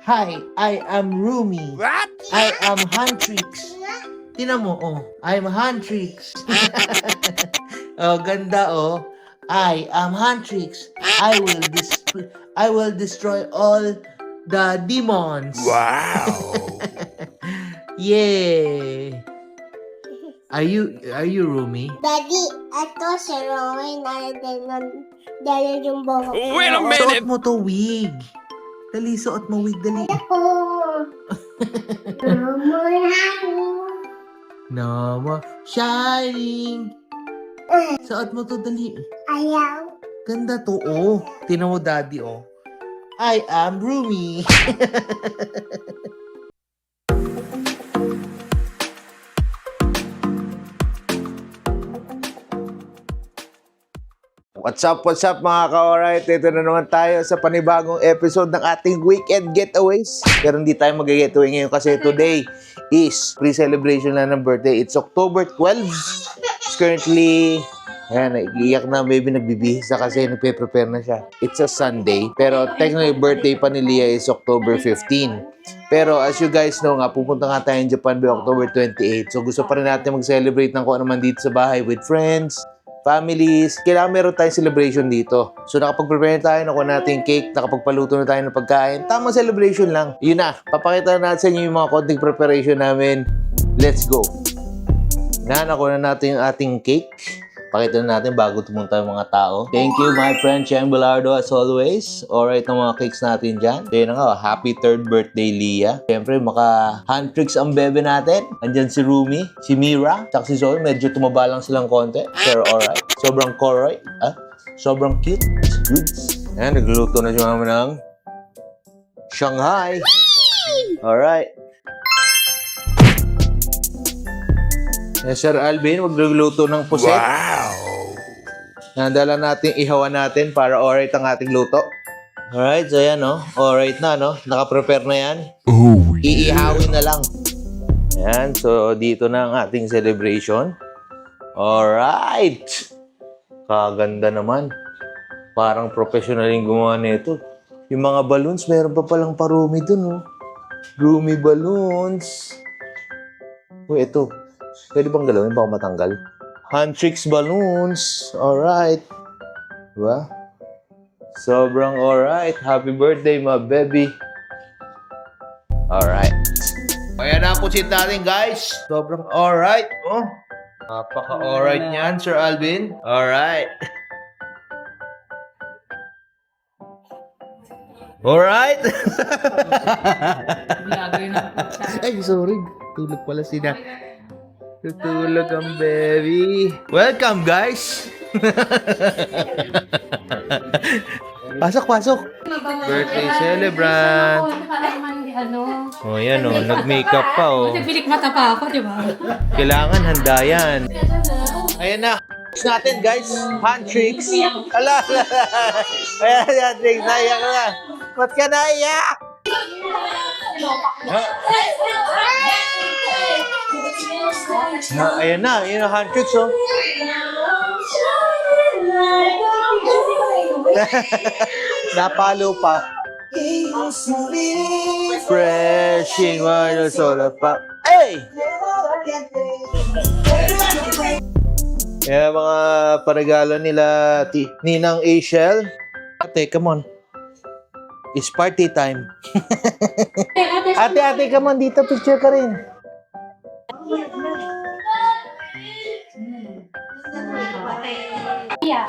Hi, I am Rumi. What? I am Huntrix. Tinan mo, oh. I'm Huntrix. Oh, ganda, oh. I am Huntrix. I will destroy all the demons. Wow. Yay! Are you Rumi? Daddy, ito si Roy dahil yung buhok ko. Wait a Suot minute. mo to wig. Dali, suot mo wig, dali. Ako. No more shining. Suot mo to, dali. Ayaw. Ganda to, oh. Tinan mo, daddy, oh. I am Rumi. What's up mga ka-alright? Ito na naman tayo sa panibagong episode ng ating weekend getaways. Pero hindi tayo mag-getaway ngayon kasi today is pre-celebration na ng birthday. It's October 12. It's currently, ayan, naiiyak na, maybe nagbibihis na kasi nagpe-prepare na siya. It's a Sunday, pero technically birthday pa ni Leah is October 15. Pero as you guys know nga, pupunta nga tayo in Japan by October 28. So gusto pa rin natin mag-celebrate ng kung ano man dito sa bahay with friends, families. Kailangan meron tayong celebration dito. So nakapag-prepare na tayo, nakuha natin cake, nakapagpaluto na tayo ng pagkain. Tamang celebration lang. Yun na, papakita na natin sa inyo yung mga konting preparation namin. Let's go! Nakuha na natin yung ating cake. Pakita na natin bago tumunta yung mga tao. Thank you, my friend Cheng Belardo, as always. Alright, ang mga cakes natin dyan. So yun na nga, happy 3rd birthday, Leah. Siyempre, maka-handtricks ang bebe natin. Andyan si Rumi, si Mira, at si Zoe. Medyo tumaba lang silang konti. Pero alright, sobrang koroy. Sobrang cute. Goods. Ayan, nagluluto na si mama ng Shanghai. Alright. Sir Alvin, magluluto ng puset. Wow. Nandala natin, ihawan natin para alright ang ating luto. Alright, so yan, no? Alright na, no? Naka-prepare na yan. Oh, Iihawin na lang. Yan, so dito na ang ating celebration. Alright! Kaganda naman. Parang professional yung gumawa nito. Yung mga balloons, meron pa palang parumi dun, no? Rumi balloons. Uy, ito. Pwede bang galawin? Baka matanggal. Huntrix balloons. Alright. Diba? Sobrang alright. Happy birthday, my baby. Alright. Ayan na po si natin, guys. Sobrang alright. Oh. Napaka-alright niyan, Sir Alvin. Alright. Alright. Ay, sorry. Tulog pala sila. Tutulog ang baby. Welcome, guys. Pasok. Birthday celebrant. Oh, yan oh. Nag-makeup pa oh. Nagpilik mata pa ako, di ba? Kailangan handa yan. Ayan na. Tricks natin, guys. Hand tricks. Ala. Ayan, tricks. Naiyak na. Ba't ka naiyak? Ayan na. Yun ang hand tricks, oh. Napalo pa. Freshing water soda pa. Hey! Yan mga paragalo nila Ninang Ashel. Ate, come on. It's party time. Ate, come on dito. Picture ka rin. Yeah.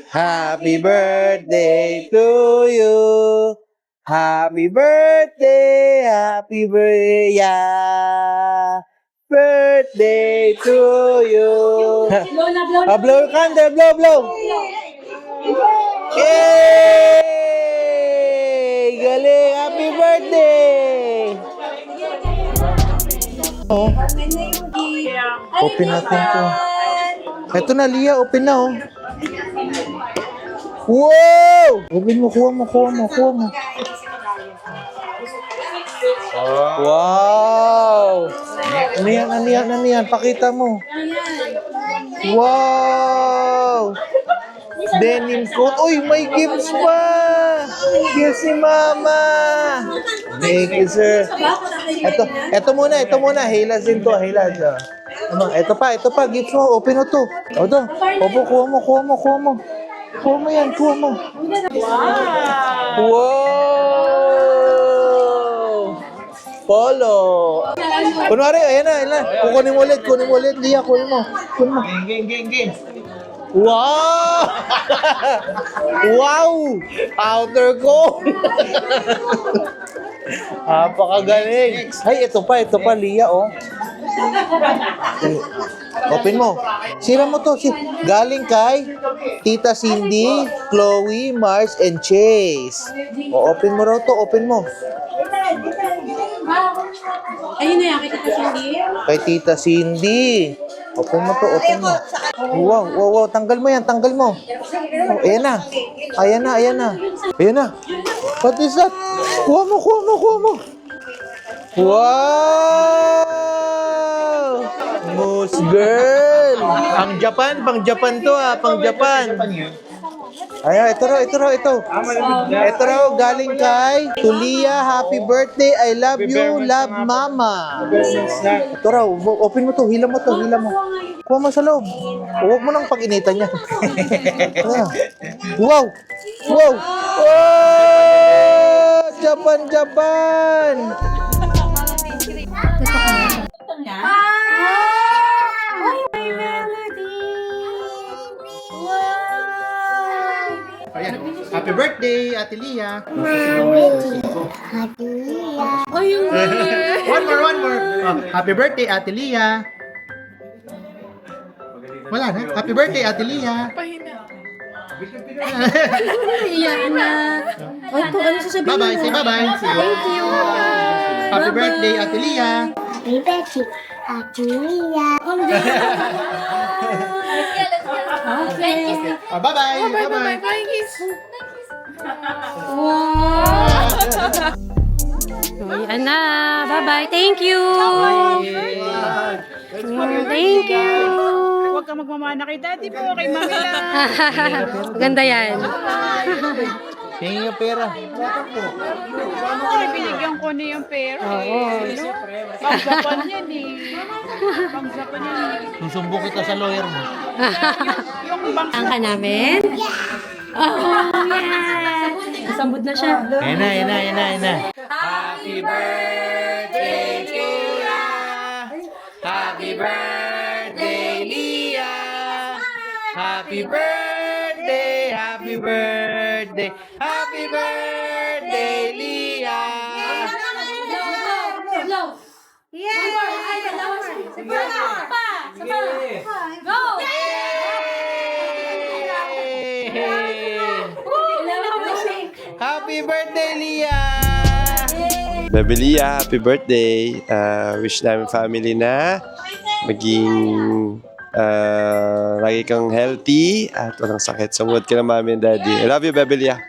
Happy birthday to you. Happy birthday, yeah. Birthday to you. Blow na. Blow your candle, blow. Yay! Oh. Open natin to. Ito na, Lia. Open na, oh. Wow! Open mo, kuha mo. Wow! Ano yan? Pakita mo. Wow! Denim coat. Uy, may gifts pa! Yes, si Mama! Thank you, sir. Ito muna. Hilas din to. Ito pa. Gifts mo. Open mo to. Opo, kuha mo. Kuha mo yan. Wow! Polo. Kunwari, ayan na. Kukunin mo ulit. Lia, kunin mo. Gang. Wow! Wow! Outer ko! Napakagaling. Ay, ito pa, Lia, oh. Open mo. Sira mo to. Galing kay Tita Cindy, Chloe, Mars, and Chase. O, open mo raw to. Open mo. Ayun na yan, kita Cindy. Kay Tita Cindy. Open mo to. Wow. Tanggal mo yan. Oh, ayan na. What is that? Kuha mo. Wow! Moose girl! Pang Japan to, pang Japan. Ayan, ito raw. Ito raw, galing kay Tulia. Happy birthday, I love you, love Mama. Ito raw, open mo to, hila mo. Kuha mo sa loob. Huwag mo nang pag-initan niya. Wow! Japan! Happy birthday, Ate Lia. Oh, yung One more. Happy birthday, Ate Lia. Wala na. Happy birthday, Ate Lia. iyan na. Ay, po, ano sasabihin Bye-bye. Say bye-bye. Thank you. Happy birthday, Ate Lia. Happy birthday, Ate Lia. Okay. Bye-bye. Bye, kiss. Wow. Ayan na. Bye-bye. Thank you. Thank you. Huwag kang magmamana kay daddy po, kay mami lang. Ganda yan. Tingin yung pera. Ay, binigyan ko niya yung pera. Oo. Pangsapan yan eh. Pangsapan yan. Susumbong kita sa lawyer mo. Yung bank Ang ka namin? Oh, yeah. Kasambot na siya. Ayan na. Happy birthday to ya. Happy birthday, Lia. Happy birthday, Lia. Happy birthday, Lia. Baby Lia, happy birthday. Wish namin family na maging lagi kang healthy at walang sakit. Sumunod ka na mami and daddy. I love you, Baby Lia.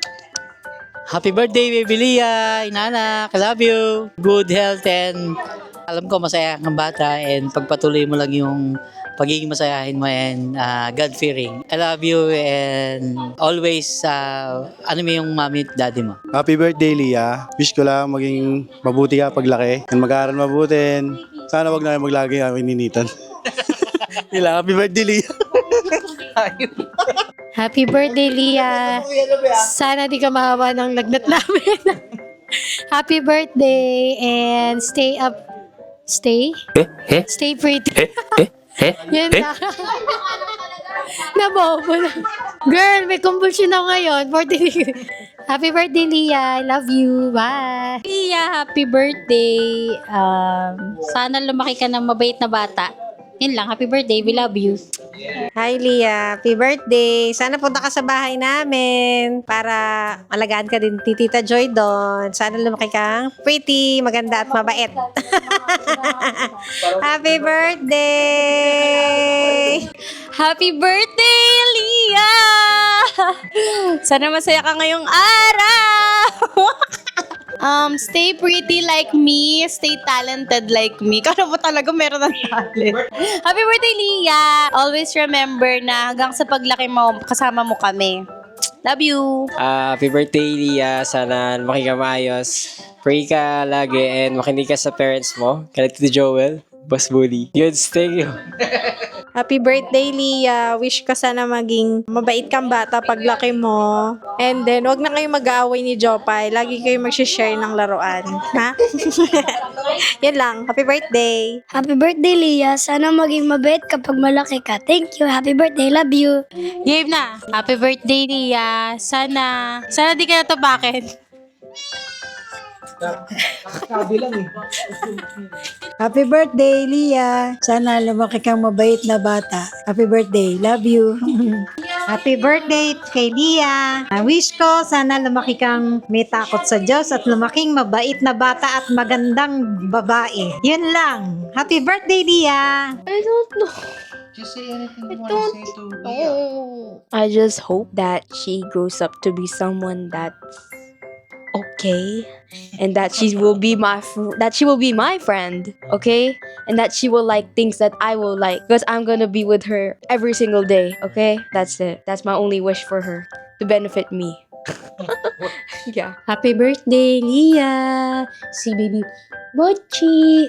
Happy birthday, Baby Lia, inanak, I love you. Good health and alam ko masaya kang bata and pagpatuloy mo lang yung pagiging masayahin mo and God-fearing. I love you and always, ano mo yung mami at daddy mo. Happy birthday, Lia. Wish ko lang maging mabuti ka paglaki. And mag-aaral mabuti. Sana wag na kayo maglagi kami ninitan. Ila, happy birthday, Lia. Happy birthday, Lia. Sana di ka mahawa ng lagnat namin. Happy birthday and stay up. Stay? Stay pretty. Yan na. Nabobo na. Girl, may convulsion ako ngayon. 40. Happy birthday, Lia. I love you. Bye. Lia, happy birthday. Sana lumaki ka ng mabait na bata. Yun lang, happy birthday, we love you. Hi, Leah. Happy birthday. Sana punta ka sa bahay namin para alagaan ka din ni Tita Joy doon. Sana lumaki kang pretty, maganda at mabait. Happy birthday! Happy birthday, Leah! Sana masaya ka ngayong araw! Stay pretty like me, stay talented like me. Kano mo talaga meron ng talent. Happy birthday, Leah! Always remember na hanggang sa paglaki mo, kasama mo kami. Love you! Happy birthday, Leah. Sana lumaki ka maayos. Pray ka lagi and makinig ka sa parents mo. Kaya Tito Joel, Boss Bully. Yun, thank you. Happy birthday, Leah. Wish ko sana maging mabait kang bata paglaki mo. And then, wag na kayo mag-aaway ni Jopay. Lagi kayo mag-share ng laruan. Ha? Yan lang. Happy birthday. Happy birthday, Leah. Sana maging mabait kapag malaki ka. Thank you. Happy birthday. Love you. Game na! Happy birthday, Leah! Sana di ka natapakin. Happy birthday, Leah. Sana lumaki kang mabait na bata. Happy birthday. Love you. Happy birthday kay Leah. Wish ko sana lumaki kang may takot sa Diyos at lumaking mabait na bata at magandang babae. Yun lang. Happy birthday, Leah. I don't know. Just say anything you want to say to Leah. I just hope that she grows up to be someone that's okay, and that she will be my friend, okay, and that she will like things that I will like, because I'm gonna be with her every single day, okay. That's it. That's my only wish for her, to benefit me. Yeah. Happy birthday, Leah! Si baby Bochi.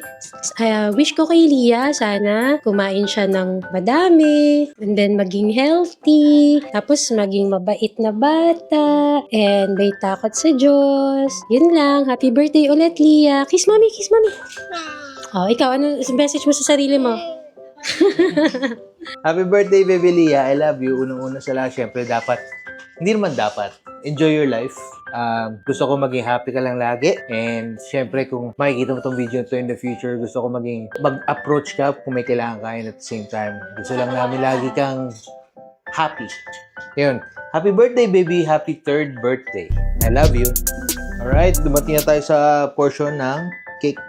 Wish ko kay Leah, sana kumain siya ng madami, and then maging healthy, tapos maging mabait na bata, and may takot sa Diyos. Yun lang. Happy birthday ulit, Leah. Kiss mommy, kiss mommy. Oh, ikaw, ano message mo sa sarili mo? Happy birthday, baby Leah. I love you. Unang-una sa lahat, syempre dapat, hindi naman dapat, enjoy your life. Gusto ko maging happy ka lang lagi. And syempre, kung makikita mo tong video to in the future, gusto ko mag-approach ka kung may kailangan ka, and at the same time, gusto lang namin lagi kang happy. Yun. Happy birthday, baby. Happy 3rd birthday. I love you. Alright, dumating na tayo sa portion ng cake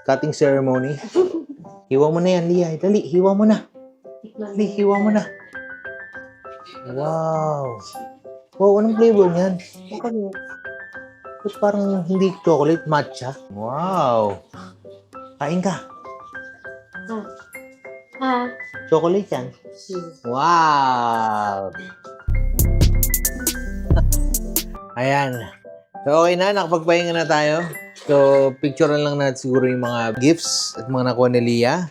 cutting ceremony. Hiwa mo na yan, Leah. Dali, hiwa mo na. Dali, hiwa mo na. Wow. Wow, anong flavor niyan? Ba't parang hindi chocolate, matcha? Wow. Kain ka. Chocolate yan. Wow. Ayan. So, okay na. Nakapagpahinga na tayo. So, picturean lang natin siguro yung mga gifts at mga nakuha ni Leah.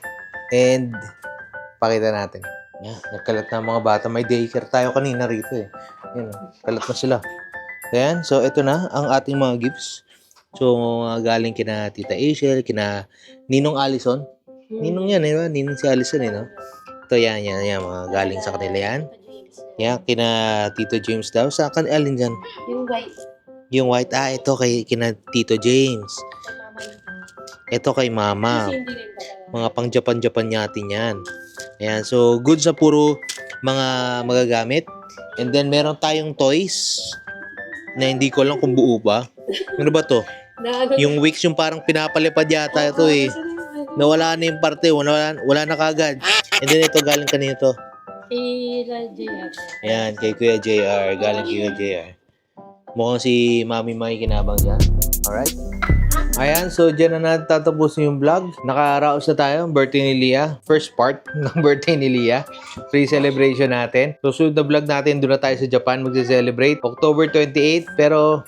And, pakita natin. Yan, nagkalat na mga bata. May daycare tayo kanina rito eh. Yan, kalat na sila. Ayan, so ito na ang ating mga gifts. So, galing kina Tita Asiel, kina Ninong Allison. Ninong yan, eh, diba? Ninong si Allison, eh, no? Ito, yan, mga galing sa kanila yan. Yan, kina Tito James daw. Sa alin dyan? Yung white. Yung white, ito kay kina Tito James. Ito kay Mama. Mga pang Japan natin yan. Ayan, so goods na puro mga magagamit. And then meron tayong toys na hindi ko alam kung buo ba. Ano ba to? Yung wicks yung parang pinapalipad yata ito eh. Nawala na yung parte, wala na kagad. And then ito galing kanina to. Ayan, kay Kuya JR. Galing kay Kuya JR. Mukhang si Mami Mai kinabang dyan. Alright? Ayan, so dyan na natin tatapusin yung vlog. Nakaraos na tayo, birthday ni Leah. First part ng birthday ni Leah. Pre-celebration natin. So, sunod na vlog natin, doon na tayo sa Japan mag-celebrate. October 28, pero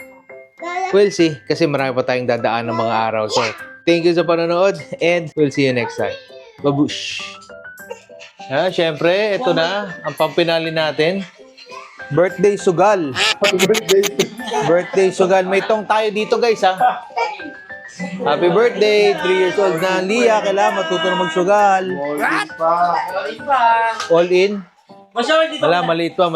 we'll see. Kasi marami pa tayong dadaan ng mga araw. So, thank you sa panonood and we'll see you next time. Babush! Syempre, ito na ang pampinali natin. Birthday Sugal. Birthday Sugal. May tong tayo dito, guys, ha? Happy birthday! 3 years old na Leah. Kailangan matuto na magsugal. All in? Wala, maliit pa.